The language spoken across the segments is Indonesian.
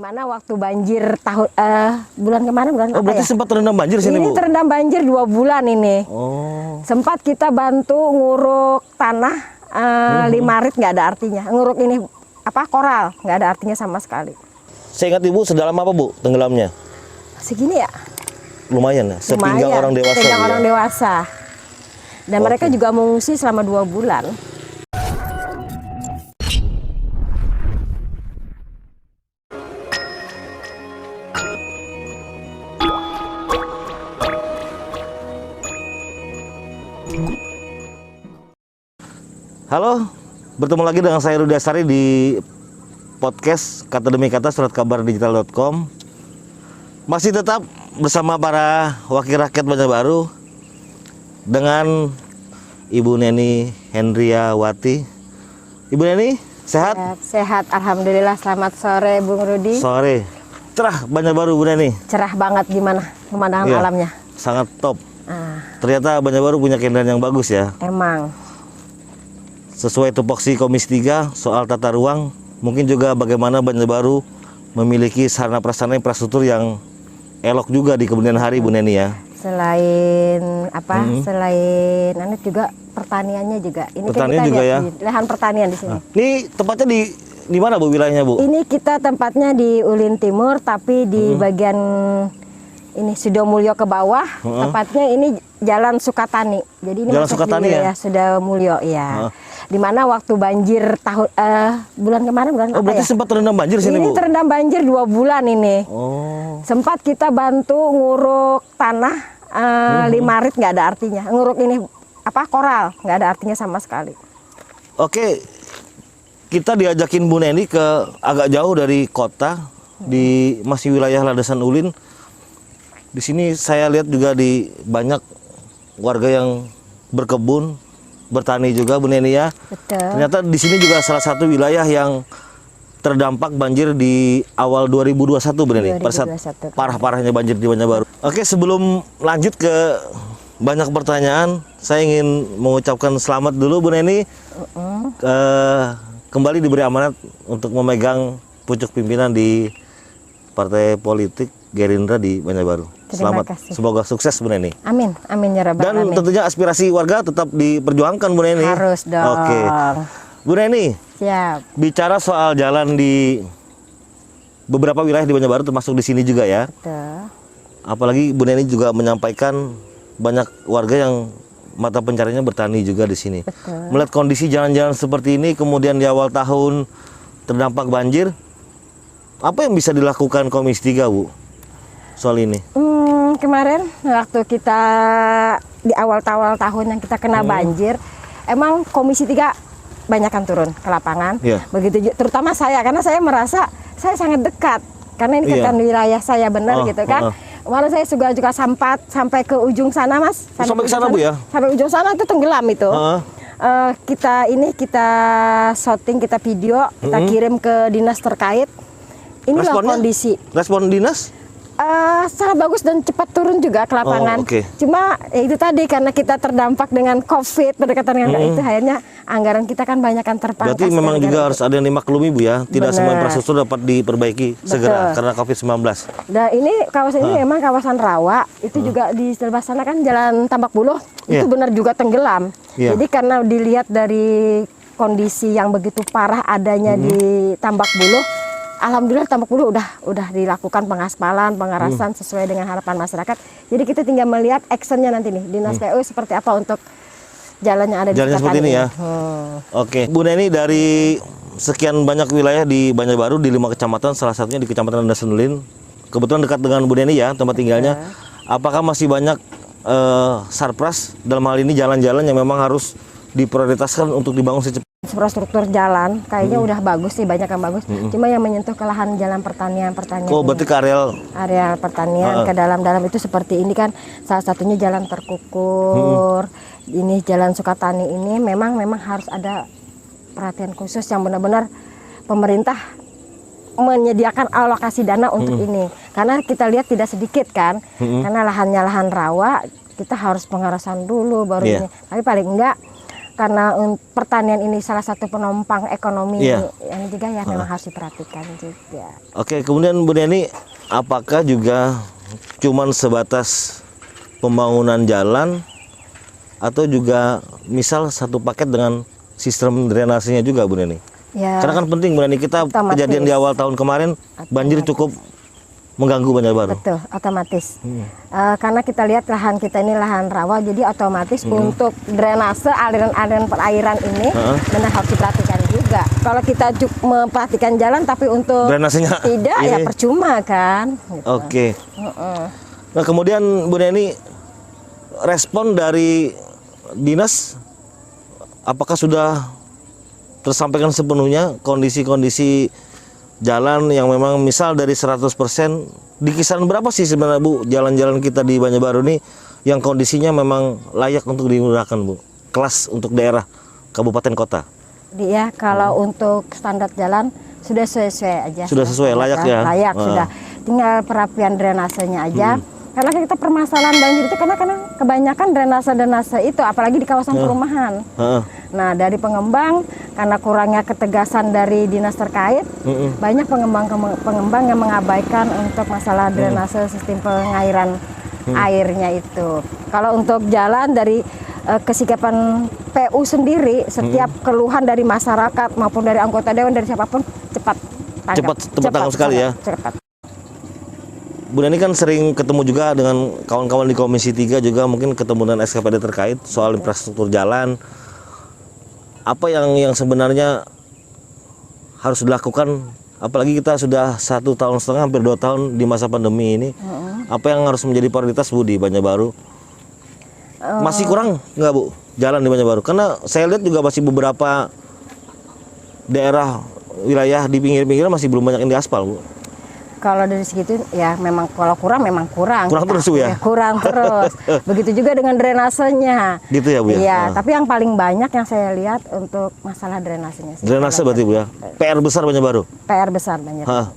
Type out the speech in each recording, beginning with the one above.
Dimana waktu banjir bulan kemarin berarti ya? sempat terendam banjir sini, ini Bu? terendam banjir 2 bulan ini. Oh. Sempat kita bantu nguruk tanah 5 rit, nggak ada artinya. Nguruk ini koral, nggak ada artinya sama sekali. Saya ingat Ibu, sedalam apa Bu tenggelamnya? Segini ya? Lumayan ya, sepinggang orang dewasa. Sepinggang ya? orang dewasa. Dan mereka juga mengungsi selama 2 bulan. Halo, bertemu lagi dengan saya Rudi Asari di podcast Kata Demi Kata Surat Kabar Digital.com. Masih tetap bersama para wakil rakyat Banjarbaru dengan Ibu Neni Hendriawati. Ibu Neni, sehat? Sehat, alhamdulillah. Selamat sore, Bung Rudi. Sore. Cerah Banjarbaru, Bu Neni. Cerah banget, gimana pemandangan alamnya? Sangat top. Ternyata Banjarbaru punya keindahan yang bagus ya. Emang. Sesuai tupoksi Komisi 3 soal tata ruang, mungkin juga bagaimana Banjarbaru memiliki sarana prasarana infrastruktur yang elok juga di kemudian hari, Bu Neni ya. Selain selain juga pertaniannya juga. Ini pertanian kan kita juga lihat ya. Di lahan pertanian di sini. Ini tempatnya di mana Bu wilayahnya, Bu? Ini kita tempatnya di Ulin Timur, tapi di bagian ini Sudomulyo ke bawah. Tepatnya ini Jalan Sukatani. Jadi ini Jalan masuk Sukatani di ya? Sudomulyo ya. Dimana waktu banjir bulan kemarin berarti sempat terendam banjir sini, ini Bu? terendam banjir 2 bulan ini. Oh. Sempat kita bantu nguruk tanah 5 rit, nggak ada artinya. Nguruk ini koral, nggak ada artinya sama sekali. Oke, kita diajakin Bu Neni ke agak jauh dari kota, di masih wilayah Landasan Ulin. Di sini saya lihat juga di banyak warga yang berkebun, bertani juga, Bu Neni ya. Betul. Ternyata di sini juga salah satu wilayah yang terdampak banjir di awal 2021, Bu Neni. Pada saat parah-parahnya banjir di Banjarbaru. Oke, sebelum lanjut ke banyak pertanyaan, saya ingin mengucapkan selamat dulu, Bu Neni. Kembali diberi amanat untuk memegang pucuk pimpinan di partai politik Gerindra di Banjarbaru. Selamat, semoga sukses, Bu Neni. Amin, amin ya Rabbal alamin. Dan tentunya aspirasi warga tetap diperjuangkan, Bu Neni. Harus dong. Oke, Bu Neni. Siap. Bicara soal jalan di beberapa wilayah di Banjarbaru, termasuk di sini juga ya. Betul. Apalagi Bu Neni juga menyampaikan banyak warga yang mata pencariannya bertani juga di sini. Betul. Melihat kondisi jalan-jalan seperti ini, kemudian di awal tahun terdampak banjir, apa yang bisa dilakukan Komisi 3, Bu, soal ini? Kemarin waktu kita di awal tahun yang kita kena banjir, emang Komisi 3 banyakan turun ke lapangan. Begitu terutama saya, karena saya merasa saya sangat dekat, karena ini kan wilayah saya benar gitu kan. Malah saya juga sampai ke ujung sana, Mas. Sampai ke sana, Bu ya? Sampai ujung sana itu tenggelam itu. Kita shooting, kita video, kita kirim ke dinas terkait. Inilah kondisi. Respon dinas? Sangat bagus dan cepat turun juga ke lapangan. Cuma itu tadi, karena kita terdampak dengan COVID, berdekatan dengan itu, akhirnya anggaran kita kan banyak kan terpangkas. Berarti memang juga harus ada yang dimaklumi, Bu ya. Tidak semua infrastruktur dapat diperbaiki segera karena COVID-19. Nah, ini kawasan ini memang kawasan rawa. Itu juga di sebelah sana kan Jalan Tambak Buluh, itu benar juga tenggelam. Jadi karena dilihat dari kondisi yang begitu parah adanya di Tambak Buluh, alhamdulillah Tambak Buluh udah dilakukan pengaspalan, pengerasan sesuai dengan harapan masyarakat. Jadi kita tinggal melihat actionnya nanti nih, Dinas PU seperti apa untuk jalan yang ada di jalannya seperti ini ya. Oke, Bu Neni, dari sekian banyak wilayah di Banjarbaru di 5 kecamatan, salah satunya di Kecamatan Landasan Ulin, kebetulan dekat dengan Bu Neni ya tempat tinggalnya. Apakah masih banyak sarpras dalam hal ini jalan-jalan yang memang harus diprioritaskan untuk dibangun secepatnya? Infrastruktur jalan kayaknya udah bagus sih, banyak yang bagus. Cuma yang menyentuh ke lahan jalan pertanian. Berarti ke area pertanian ke dalam itu seperti ini kan, salah satunya Jalan Terkukur. Ini Jalan Sukatani ini memang harus ada perhatian khusus yang benar-benar pemerintah menyediakan alokasi dana untuk ini. Karena kita lihat tidak sedikit kan, karena lahannya lahan rawa, kita harus pengerasan dulu baru ini. Tapi paling enggak karena pertanian ini salah satu penopang ekonomi Iya. yang juga ya memang harus diperhatikan juga. Oke, kemudian Bu Neni, apakah juga cuman sebatas pembangunan jalan atau juga misal satu paket dengan sistem drainasenya juga Bu Neni? Ya, Karena kan penting Bu Neni, kita Otomatis. kejadian di awal tahun kemarin banjir cukup mengganggu Banjarbaru. betul, otomatis. Karena kita lihat lahan kita ini lahan rawa, jadi otomatis untuk drainase aliran-aliran perairan ini benar harus diperhatikan juga. Kalau kita memperhatikan jalan tapi untuk Drainasenya tidak ya ini. percuma kan. Gitu. Oke. Nah, kemudian Bu Neni, respon dari dinas apakah sudah tersampaikan sepenuhnya kondisi-kondisi jalan yang memang misal dari 100% di kisaran berapa sih sebenarnya Bu jalan-jalan kita di Banjarbaru ini yang kondisinya memang layak untuk digunakan Bu? Kelas untuk daerah kabupaten kota. Dia kalau untuk standar jalan sudah sesuai aja. Sudah sesuai, layak ya? Layak sudah. Tinggal perapian drainasenya aja. Karena kita permasalahan banjir itu karena kebanyakan drainase itu apalagi di kawasan perumahan. Nah, dari pengembang karena kurangnya ketegasan dari dinas terkait, banyak pengembang yang mengabaikan untuk masalah drainase sistem pengairan airnya itu. Kalau untuk jalan dari kesikapan PU sendiri, setiap keluhan dari masyarakat maupun dari anggota dewan dari siapapun cepat tanggap. Cepat tanggap sekali ya. Cepat. Bu Neni kan sering ketemu juga dengan kawan-kawan di Komisi 3 juga mungkin ketemu dengan SKPD terkait soal infrastruktur jalan. Apa yang sebenarnya harus dilakukan? Apalagi kita sudah 1,5 tahun, hampir 2 tahun di masa pandemi ini. Apa yang harus menjadi prioritas Bu di Banjarbaru? Masih kurang nggak Bu jalan di Banjarbaru? Karena saya lihat juga masih beberapa daerah wilayah di pinggir-pinggir masih belum banyak yang diaspal Bu. Kalau dari segitu ya memang kalau kurang memang kurang. Kurang terus Bu ya? Kurang terus. Begitu juga dengan drainasenya. Gitu ya Bu ya? Iya, tapi yang paling banyak yang saya lihat untuk masalah drainasenya sih. Drainase berarti Bu ya? PR besar Banjarbaru? PR besar banyak. Hah.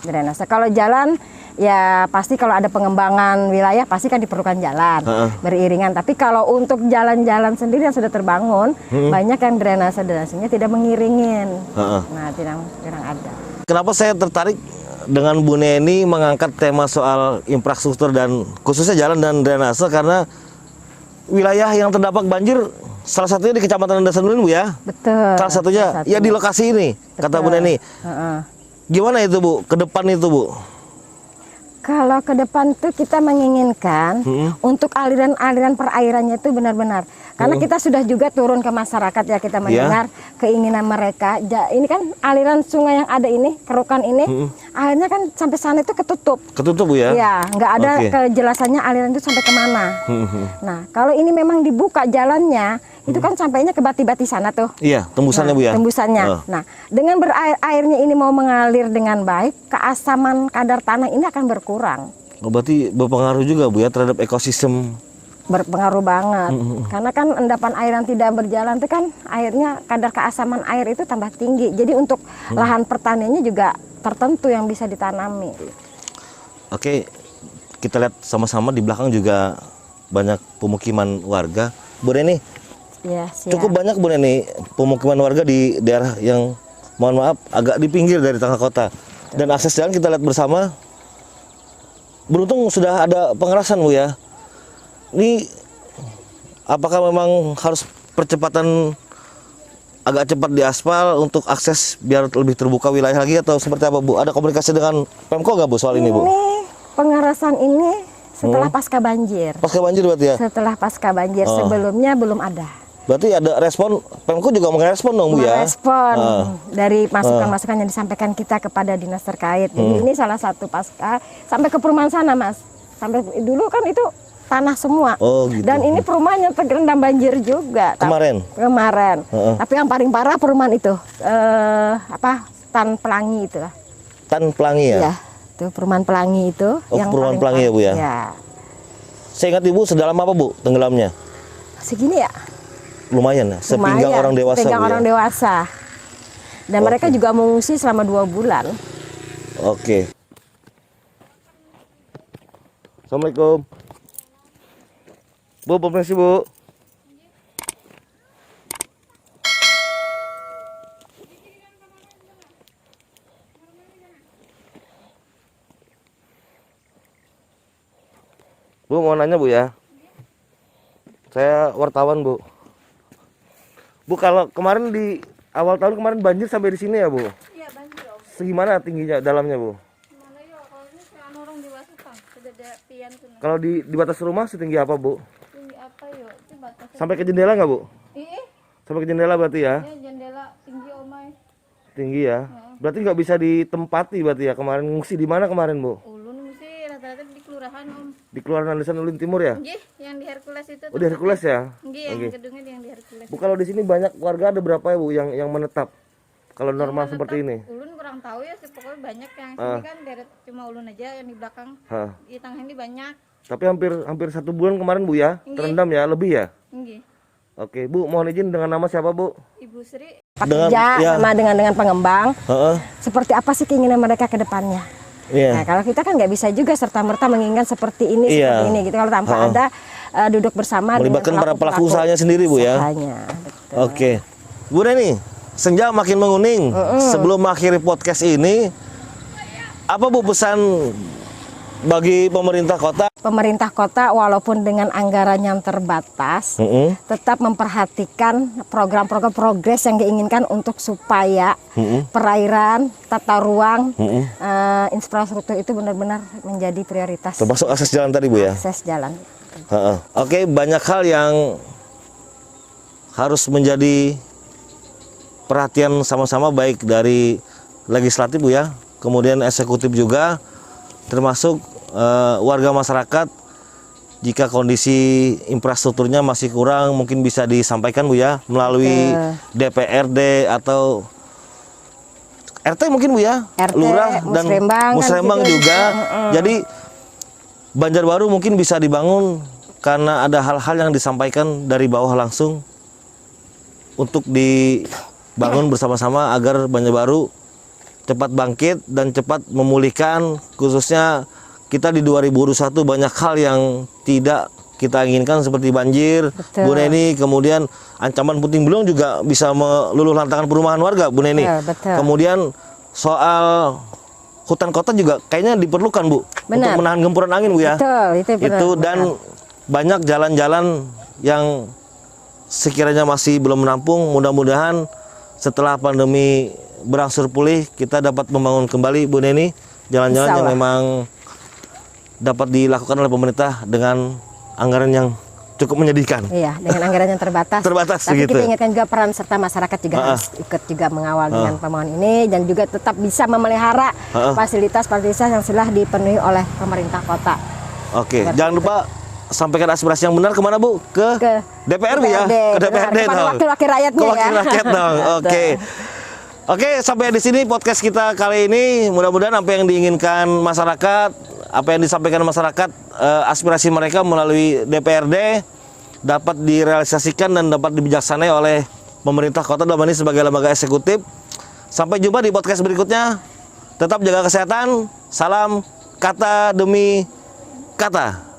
Drainase. Kalau jalan ya pasti kalau ada pengembangan wilayah pasti kan diperlukan jalan beriringan. Tapi kalau untuk jalan-jalan sendiri yang sudah terbangun banyak yang drainasenya tidak mengiringin. Nah, tidak ada. Kenapa saya tertarik dengan Bu Neni mengangkat tema soal infrastruktur dan khususnya jalan dan drainase karena wilayah yang terdampak banjir salah satunya di Kecamatan Rendasan Bu ya? Betul. Salah satunya ya di lokasi ini. Betul. Kata Bu Neni. Gimana itu Bu? Ke depan itu Bu? Kalau ke depan tuh kita menginginkan untuk aliran-aliran perairannya itu benar-benar. Karena kita sudah juga turun ke masyarakat ya, kita mendengar keinginan mereka. Ini kan aliran sungai yang ada ini, kerukan ini, akhirnya kan sampai sana itu ketutup. Ketutup Bu ya? Iya, nggak ada kejelasannya aliran itu sampai kemana. Nah, kalau ini memang dibuka jalannya, itu kan sampainya ke bati-bati sana tuh. Iya, tembusannya Bu ya? Tembusannya. Nah, dengan airnya ini mau mengalir dengan baik, keasaman kadar tanah ini akan berkurang. Oh, berarti berpengaruh juga Bu ya terhadap ekosistem. Berpengaruh banget. Karena kan endapan air yang tidak berjalan itu kan airnya kadar keasaman air itu tambah tinggi. Jadi untuk lahan pertaniannya juga tertentu yang bisa ditanami. Oke, kita lihat sama-sama di belakang juga banyak pemukiman warga. Bu Neni, Ya, cukup banyak Bu Neni pemukiman warga di daerah yang mohon maaf agak di pinggir dari tengah kota. Dan akses jalan kita lihat bersama. Beruntung sudah ada pengerasan Bu ya. Ini apakah memang harus percepatan agak cepat di aspal untuk akses biar lebih terbuka wilayah lagi atau seperti apa Bu? Ada komunikasi dengan Pemko nggak Bu soal ini Bu? Ini pengerasan ini setelah pasca banjir. Pasca banjir berarti ya? Setelah pasca banjir, sebelumnya belum ada. Berarti ada respon, Pemko juga merespon dong Bu ya? Merespon dari masukan-masukan yang disampaikan kita kepada dinas terkait. Jadi ini salah satu pasca sampai ke perumahan sana Mas. Sampai dulu kan itu tanah semua. Oh, gitu. Dan ini perumahan yang terendam banjir juga. Kemarin? Kemarin. Tapi yang paling parah perumahan itu Tan Pelangi itu lah. Tan Pelangi ya? Ya, itu perumahan Pelangi itu. Oh, perumahan Pelangi ya Bu ya? Ya. Saya ingat Ibu sedalam apa Bu tenggelamnya? Segini ya? Lumayan ya, sepinggang Lumayan, orang dewasa sepinggang Bu orang ya? dewasa. Dan mereka juga mengungsi selama 2 bulan. Oke. Assalamualaikum. Bu, permisi Bu. Bu mau nanya Bu ya. Saya wartawan Bu. Bu kalau kemarin di awal tahun kemarin banjir sampai di sini ya Bu? Iya banjir Om. Segimana tingginya dalamnya Bu? Mana ya kalau ini kayak orang dewasa Kang. Sudah pian tuh. Kalau di batas rumah setinggi apa Bu? Tinggi apa yuk? Itu batasnya. Sampai ke jendela nggak Bu? Ih, Sampai ke jendela berarti ya? ya jendela tinggi Omai. Tinggi ya? Berarti nggak bisa ditempati berarti ya kemarin ngungsi di mana kemarin Bu? Ulun mesti rata-rata di kelurahan Om. Di Kelurahan Andesan Ulin Timur ya? Nggih, yang di Hercules itu. Oh di Hercules ya? Nggih, yang gedungnya yang di Hercules. Bu kalau di sini banyak warga ada berapa ya Bu yang menetap? Kalau normal seperti ini? Ulun kurang tahu ya sih, pokoknya banyak yang sini kan deret cuma ulun aja yang di belakang. Hah. Di tengah ini banyak. Tapi hampir 1 bulan kemarin Bu ya? Nggih. Terendam ya? Lebih ya? Nggih. Oke Bu, mohon izin dengan nama siapa Bu? Ibu Sri. Pak Dengan- Kerja ya. sama dengan pengembang, Heeh. seperti apa sih keinginan mereka ke depannya? Iya. Nah, kalau kita kan nggak bisa juga serta-merta menginginkan seperti ini, Iya. seperti ini gitu. Kalau tanpa ada duduk bersama Melibatkan dengan para pelaku usahanya sendiri Bu ya? usahanya, betul. Oke. Bu Neni, senja makin menguning. Sebelum mengakhiri podcast ini, apa Bu pesan bagi pemerintah kota? Pemerintah kota walaupun dengan anggaran yang terbatas, tetap memperhatikan program-program progres yang diinginkan untuk supaya perairan, tata ruang, infrastruktur itu benar-benar menjadi prioritas. Termasuk akses jalan tadi Bu ya? Akses jalan. Heeh. Oke, banyak hal yang harus menjadi perhatian sama-sama baik dari legislatif Bu ya, kemudian eksekutif juga, termasuk warga masyarakat. Jika kondisi infrastrukturnya masih kurang, mungkin bisa disampaikan Bu ya melalui DPRD atau RT mungkin Bu ya, RT, lurah dan Musrembang kan Musrembang gitu. juga. Jadi Banjarbaru mungkin bisa dibangun karena ada hal-hal yang disampaikan dari bawah langsung untuk dibangun bersama-sama agar Banjarbaru cepat bangkit dan cepat memulihkan. Khususnya kita di 2021 banyak hal yang tidak kita inginkan seperti banjir, Betul. Bu Neni, kemudian ancaman puting beliung juga bisa meluluh lantakan perumahan warga, Bu Neni. Betul. Kemudian soal hutan kota juga kayaknya diperlukan Bu Benar. untuk menahan gempuran angin Bu ya. Betul, itu benar. Itu dan banyak jalan-jalan yang sekiranya masih belum menampung. Mudah-mudahan setelah pandemi berangsur pulih kita dapat membangun kembali Bu Neni jalan-jalan Insya yang Allah. memang dapat dilakukan oleh pemerintah dengan anggaran yang cukup menyedihkan. Iya, dengan anggaran yang terbatas. Terbatas, Tapi begitu. kita ingatkan juga peran serta masyarakat juga harus ikut juga mengawal dengan pembangunan ini dan juga tetap bisa memelihara fasilitas-fasilitas yang sudah dipenuhi oleh pemerintah kota. Oke, jangan lupa sampaikan aspirasi yang benar kemana Bu? Ke DPR Bu ya? Ke DPRD kepada dong. wakil-wakil rakyatnya Ke wakil ya. rakyat dong. Oke. Oke, sampai di sini podcast kita kali ini. Mudah-mudahan apa yang diinginkan masyarakat, apa yang disampaikan masyarakat, aspirasi mereka melalui DPRD dapat direalisasikan dan dapat dibijaksanai oleh pemerintah kota dalam ini sebagai lembaga eksekutif. Sampai jumpa di podcast berikutnya. Tetap jaga kesehatan. Salam kata demi kata.